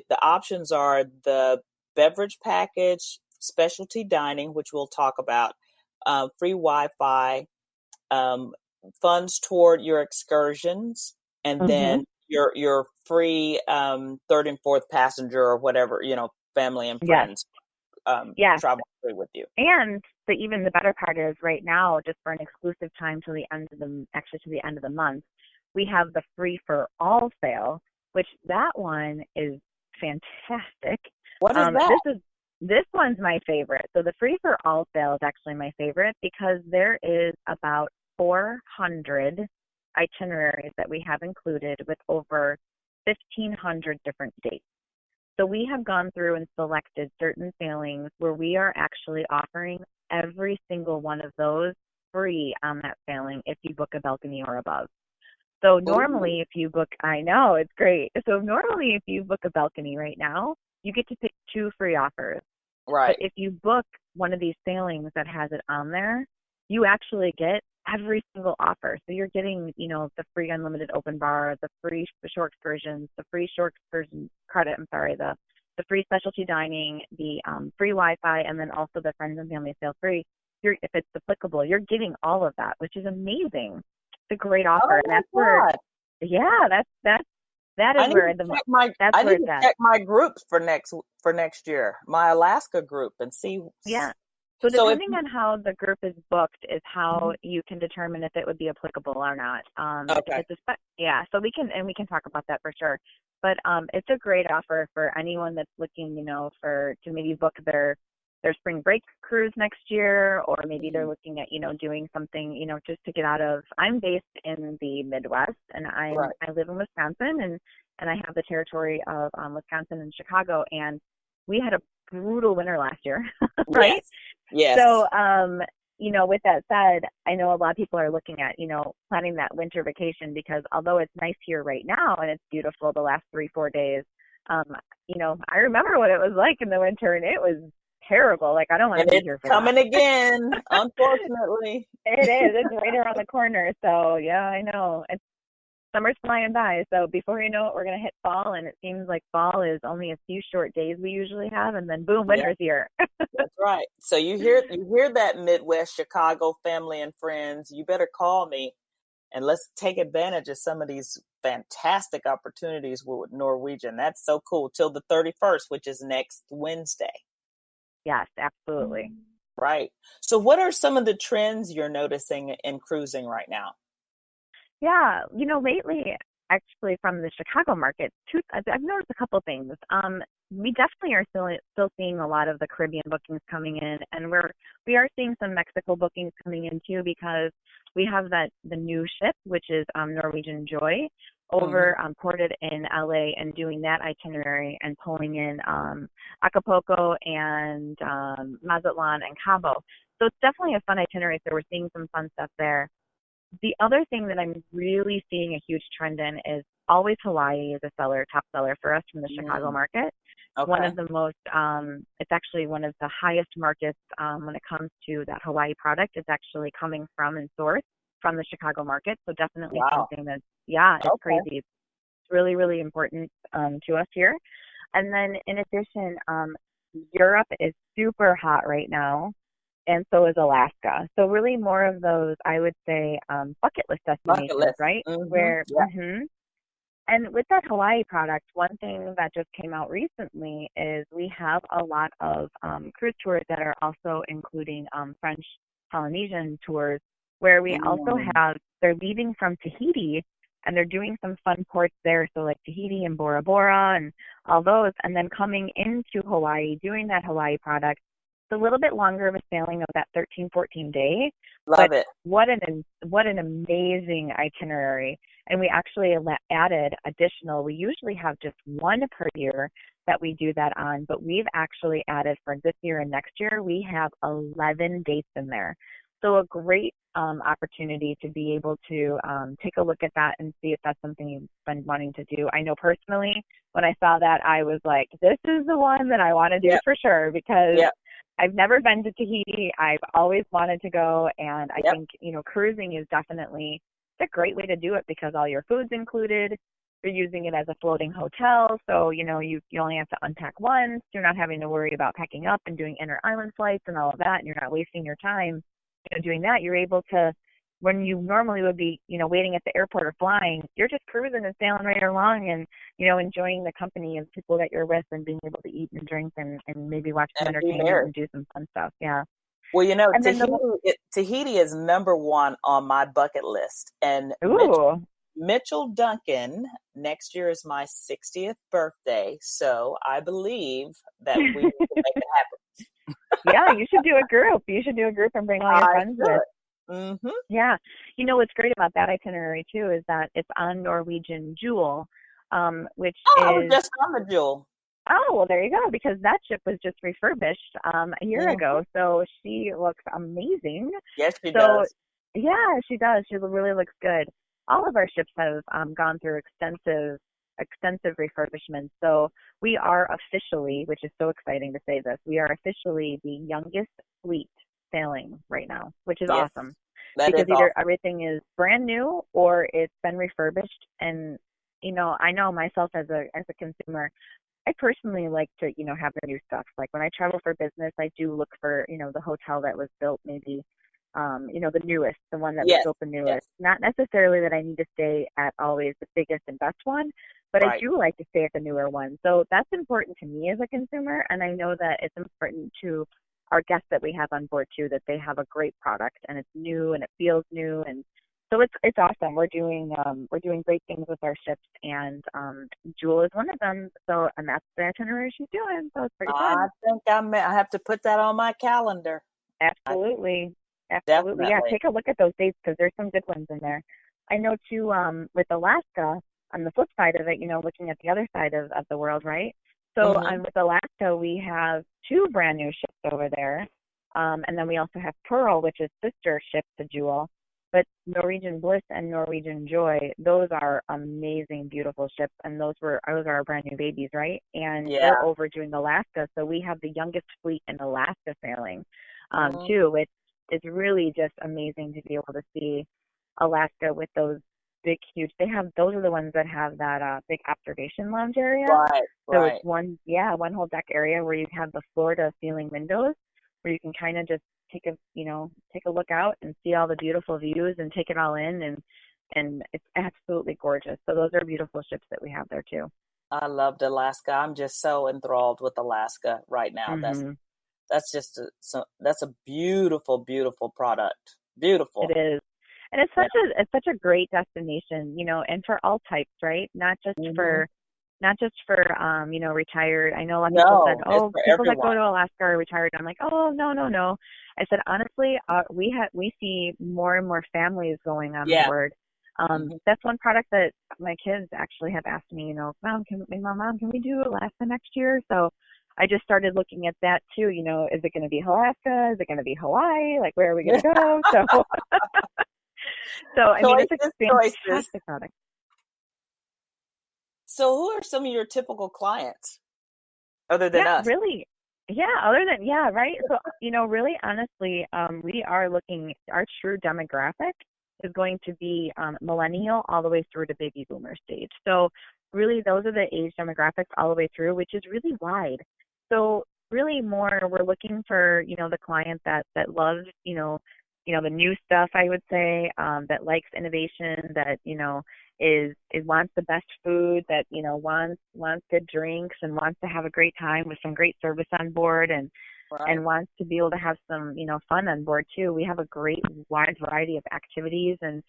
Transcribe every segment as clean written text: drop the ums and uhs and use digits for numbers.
the options are the beverage package, specialty dining, which we'll talk about, free Wi-Fi, um, funds toward your excursions, and Mm-hmm. then your free third and fourth passenger or whatever, family and Yes. friends Yes. travel free with you. And the better part is right now, just for an exclusive time till to the end of the month, we have the free for all sale, which that one is fantastic. What is that? This one's my favorite. So the free for all sale is actually my favorite because there is about 400 itineraries that we have included with over 1,500 different dates. So we have gone through and selected certain sailings where we are actually offering every single one of those free on that sailing if you book a balcony or above. So normally if you book, I know, it's great. So normally if you book a balcony right now, you get to pick 2 free offers. But Right. if you book one of these sailings that has it on there, you actually get every single offer. So you're getting, the free unlimited open bar, the free shore excursions, the free shore excursion credit, the free specialty dining, the free Wi-Fi, and then also the friends and family sail free. If it's applicable, you're getting all of that, which is amazing. It's a great offer. Oh And my that's where, God. yeah, that I is need where to check my that's I where need it's to at. check my groups for next year, my Alaska group, and see. Yeah. So So if depending on how the group is booked is how you can determine if it would be applicable or not. If okay, it's yeah, so we can talk about that for sure. But it's a great offer for anyone that's looking, to maybe book their spring break cruise next year, or maybe they're looking at, doing something, just to get out of. I'm based in the Midwest, and I right, live in Wisconsin, and I have the territory of Wisconsin and Chicago, and we had a brutal winter last year, right? yes, yes, So, with that said, I know a lot of people are looking at, planning that winter vacation because although it's nice here right now and it's beautiful the last 3-4 days, um, I remember what it was like in the winter and it was terrible. Like, I don't want to and be it's here for that. coming again, unfortunately. It is. It's right around the corner. So, yeah, I know. Summer's flying by, so before you know it, we're going to hit fall, and it seems like fall is only a few short days we usually have, and then boom, Yeah, winter's here. that's right. So you hear that, Midwest Chicago family and friends, you better call me and let's take advantage of some of these fantastic opportunities with Norwegian. That's so cool. Till the 31st, which is next Wednesday. Yes, absolutely. Right. So what are some of the trends you're noticing in cruising right now? Yeah, lately, actually, from the Chicago market, I've noticed a couple things. We definitely are still seeing a lot of the Caribbean bookings coming in, and we are seeing some Mexico bookings coming in too because we have the new ship, which is Norwegian Joy, Hmm. over ported in LA and doing that itinerary and pulling in Acapulco and Mazatlan and Cabo. So it's definitely a fun itinerary. So we're seeing some fun stuff there. The other thing that I'm really seeing a huge trend in is always Hawaii is a top seller for us from the Chicago Mm, market. One okay. of the most, it's actually one of the highest markets when it comes to that Hawaii product. It's actually coming from and sourced from the Chicago market. So definitely Wow. something that's, yeah, it's Okay. crazy. It's really, really important to us here. And then in addition, Europe is super hot right now, and so is Alaska. So really more of those, I would say, bucket list Bucket destinations, list. right? Hmm. Yeah. And with that Hawaii product, one thing that just came out recently is we have a lot of cruise tours that are also including French Polynesian tours, where we also Mm, have, they're leaving from Tahiti and they're doing some fun ports there. So like Tahiti and Bora Bora and all those, and then coming into Hawaii, doing that Hawaii product. It's a little bit longer of a sailing of that 13, 14 day, but love it. what an amazing itinerary. And we actually added additional. We usually have just one per year that we do that on, but we've actually added for this year and next year, we have 11 dates in there. So a great opportunity to be able to take a look at that and see if that's something you've been wanting to do. I know personally, when I saw that, I was like, this is the one that I want to do Yep. for sure because Yep. I've never been to Tahiti. I've always wanted to go, and I Yep. think, cruising is definitely, it's a great way to do it because all your food's included. You're using it as a floating hotel. So, you only have to unpack once. You're not having to worry about packing up and doing inter island flights and all of that. And you're not wasting your time, doing that. You're able to, when you normally would be, waiting at the airport or flying, you're just cruising and sailing right along and, enjoying the company of people that you're with and being able to eat and drink and maybe watch some And be entertainment merry. and do some fun stuff. Yeah. Well, And then Tahiti is number one on my bucket list. And ooh. Mitchell Duncan, next year is my 60th birthday. So I believe that we need to make it happen. Yeah, you should do a group. You should do a group and bring all your friends with. Mm-hmm. Yeah. What's great about that itinerary, too, is that it's on Norwegian Jewel, which I was is... just on the Jewel. Oh, well, there you go, because that ship was just refurbished a year ago, so she looks amazing. Yes, she does. Yeah, she does. She really looks good. All of our ships have gone through extensive refurbishments, so we are officially, which is so exciting to say this, we are officially the youngest fleet sailing right now, which is awesome. Because either everything is brand new or it's been refurbished, and I know myself as a consumer, I personally like to, have the new stuff. Like when I travel for business, I do look for, the hotel that was built maybe, the newest, the one that was built the newest. Yes. Not necessarily that I need to stay at always the biggest and best one, but I do like to stay at the newer one. So that's important to me as a consumer, and I know that it's important to our guests that we have on board too, that they have a great product and it's new and it feels new, and so it's awesome. We're doing great things with our ships, and Jewel is one of them. So, and that's the itinerary she's doing. So it's pretty fun. I think I have to put that on my calendar. Absolutely. Definitely. Yeah, take a look at those dates because there's some good ones in there. I know too. With Alaska, on the flip side of it, looking at the other side of the world, right? So with Alaska, we have 2 brand new ships over there, and then we also have Pearl, which is sister ship to Jewel. But Norwegian Bliss and Norwegian Joy, those are amazing, beautiful ships, and those are our brand new babies, right? And they're over doing Alaska, so we have the youngest fleet in Alaska sailing, too, which is really just amazing to be able to see Alaska with those big, huge. Those are the ones that have that big observation lounge area. Right. So it's one whole deck area where you have the floor to ceiling windows, where you can kind of just take a look out and see all the beautiful views and take it all in, and it's absolutely gorgeous. So those are beautiful ships that we have there too. I loved Alaska. I'm just so enthralled with Alaska right now. Mm-hmm. That's a beautiful, beautiful product. Beautiful. It is. And it's such a great destination, and for all types, right? Not just for retired. I know a lot of people said, people that go to Alaska are retired. I'm like, oh, no. I said, honestly, we see more and more families going on board. That's one product that my kids actually have asked me, Mom, can we do Alaska next year? So I just started looking at that too. Is it going to be Alaska? Is it going to be Hawaii? Like, where are we going to go? So I mean, it's a fantastic product. So who are some of your typical clients other than us? Really. Yeah, right. So, really honestly, we are looking, our true demographic is going to be millennial all the way through to baby boomer stage. So really those are the age demographics all the way through, which is really wide. So really we're looking for, the client that loves, the new stuff, I would say, that likes innovation, that, is wants the best food, that, wants good drinks and wants to have a great time with some great service on board, and wants to be able to have some, fun on board too. We have a great wide variety of activities and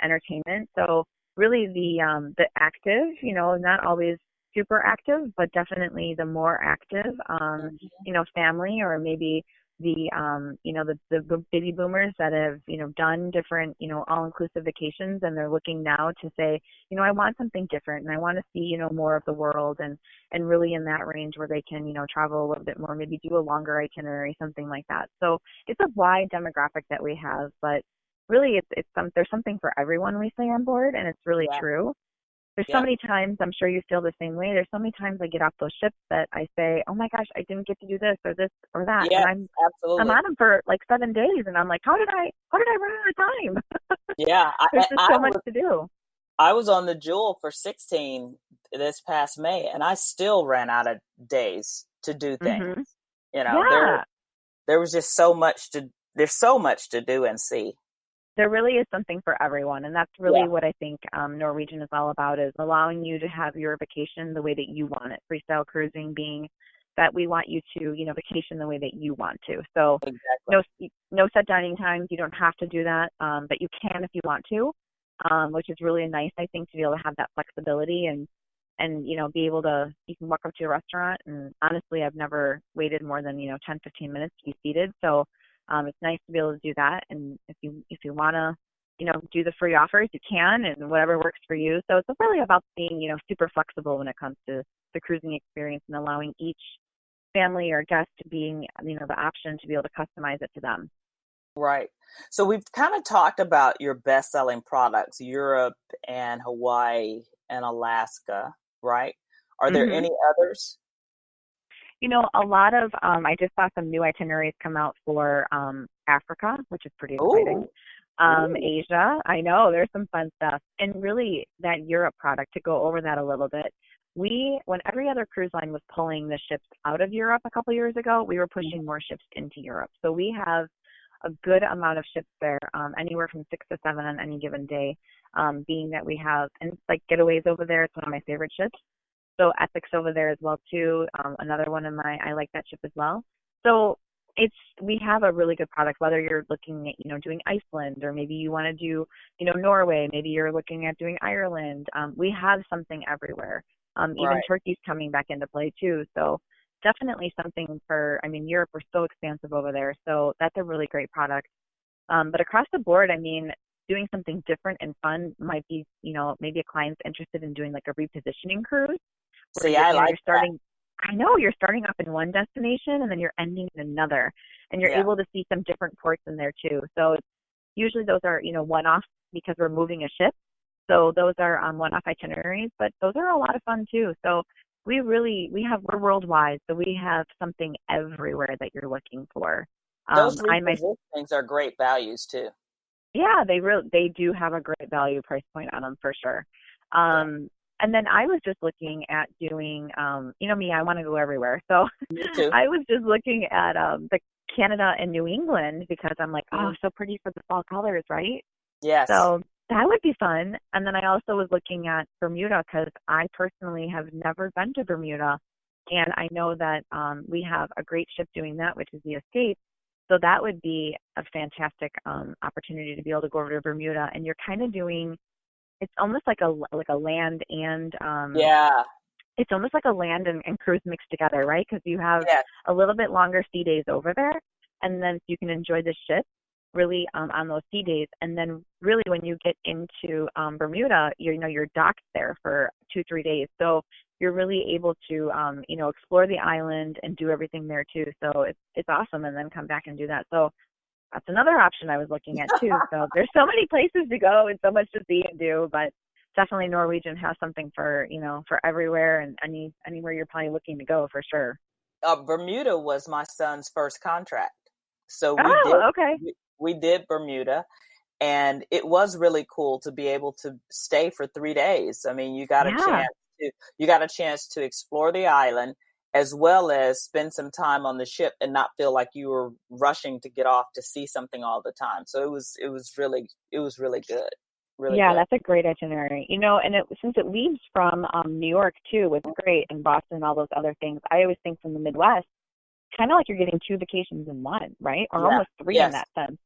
entertainment. So really the active, not always super active, but definitely the more active, family, or maybe the baby boomers that have, done different, all-inclusive vacations, and they're looking now to say, I want something different, and I want to see, more of the world, and really in that range where they can, travel a little bit more, maybe do a longer itinerary, something like that. So it's a wide demographic that we have, but really there's something for everyone we say on board, and it's really true. There's so many times, I'm sure you feel the same way, there's so many times I get off those ships that I say, oh my gosh, I didn't get to do this or that. Yeah, and absolutely. I'm on them for like 7 days, and I'm like, how did I run out of time? Yeah. There's just so much to do. I was on the Jewel for 16 this past May, and I still ran out of days to do things. Mhm. You know, Yeah. there was just so much there's so much to do and see. There really is something for everyone, and that's Yeah, really what I think Norwegian is all about, is allowing you to have your vacation the way that you want it. Freestyle cruising being that we want you to, vacation the way that you want to. So exactly. no set dining times. You don't have to do that, but you can if you want to, which is really nice, I think, to be able to have that flexibility and be able to, you can walk up to a restaurant, and honestly, I've never waited more than 10, 15 minutes to be seated. So it's nice to be able to do that. And if you want to, do the free offers, you can, and whatever works for you. So it's really about being, super flexible when it comes to the cruising experience and allowing each family or guest to being, the option to be able to customize it to them. Right. So we've kind of talked about your best-selling products, Europe and Hawaii and Alaska, right? Are there Hmm. any others? A lot of, I just saw some new itineraries come out for Africa, which is pretty exciting. Ooh, ooh, Asia, I know there's some fun stuff. And really that Europe product, to go over that a little bit, when every other cruise line was pulling the ships out of Europe a couple years ago, we were pushing more ships into Europe. So we have a good amount of ships there, anywhere from 6 to 7 on any given day, being that we have, and like Getaways over there, it's one of my favorite ships. So Ethic's over there as well too. Another one of I like that ship as well. So we have a really good product, whether you're looking at, doing Iceland, or maybe you want to do, Norway, maybe you're looking at doing Ireland. We have something everywhere. Even right. Turkey's coming back into play too. So definitely something for, Europe, we're so expansive over there. So that's a really great product. But across the board, doing something different and fun might be, maybe a client's interested in doing like a repositioning cruise where See, I you're like that. starting. I know you're starting off in one destination and then you're ending in another, and you're Yeah. able to see some different ports in there too. So usually those are one-off because we're moving a ship. So those are one-off itineraries, but those are a lot of fun too. So we're worldwide, so we have something everywhere that you're looking for. Those I my repositionings are great values too. Yeah, they do have a great value price point on them for sure. Yeah. And then I was just looking at doing, me, I want to go everywhere. So Me too. I was just looking at the Canada and New England because I'm like, oh, Mhm. so pretty for the fall colors, right? Yes. So that would be fun. And then I also was looking at Bermuda because I personally have never been to Bermuda. And I know that we have a great ship doing that, which is the Escape. So that would be a fantastic opportunity to be able to go over to Bermuda. And you're kind of doing, it's almost like a land and Yeah. it's almost like a land and cruise mixed together, right? Because you have Yes. a little bit longer sea days over there, and then you can enjoy the ship really on those sea days. And then really when you get into Bermuda, you're docked there for 2-3 days, so you're really able to explore the island and do everything there too. So it's awesome, and then come back and do that. So that's another option I was looking at too. So there's so many places to go and so much to see and do, but definitely Norwegian has something for, for everywhere and anywhere you're probably looking to go for sure. Bermuda was my son's first contract. So Oh, okay. we did Bermuda, and it was really cool to be able to stay for 3 days. I mean, Yeah. you got a chance to explore the island as well as spend some time on the ship and not feel like you were rushing to get off to see something all the time. So it was really good. Really Yeah, good. that's a great itinerary. And since it leaves from New York too, it's great, and Boston and all those other things. I always think from the Midwest, kind of like you're getting two vacations in one, right? Or Yeah. almost three in Yes. that sense.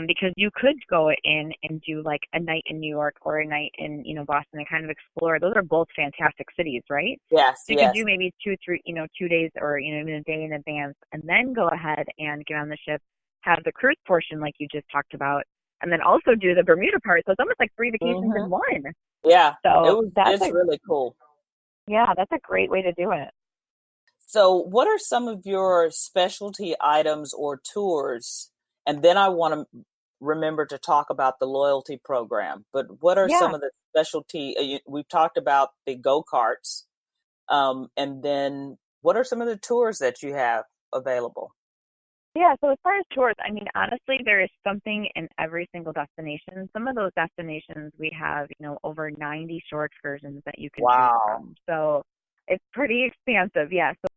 Because you could go in and do like a night in New York or a night in, Boston and kind of explore. Those are both fantastic cities, right? Yes. So you could Yes. do maybe 2, 3, 2 days or, even a day in advance, and then go ahead and get on the ship, have the cruise portion like you just talked about, and then also do the Bermuda part. So it's almost like three vacations Hmm. in one. Yeah. So It's really cool. that's a great way to do it. So, what are some of your specialty items or tours? And then I want to remember to talk about the loyalty program. But what are some Yeah. of the specialty? We've talked about the go karts, and then what are some of the tours that you have available? Yeah, so as far as tours, I mean, honestly, there is something in every single destination. Some of those destinations we have, over 90 shore excursions that you can choose Wow. from. So it's pretty expansive, yeah. So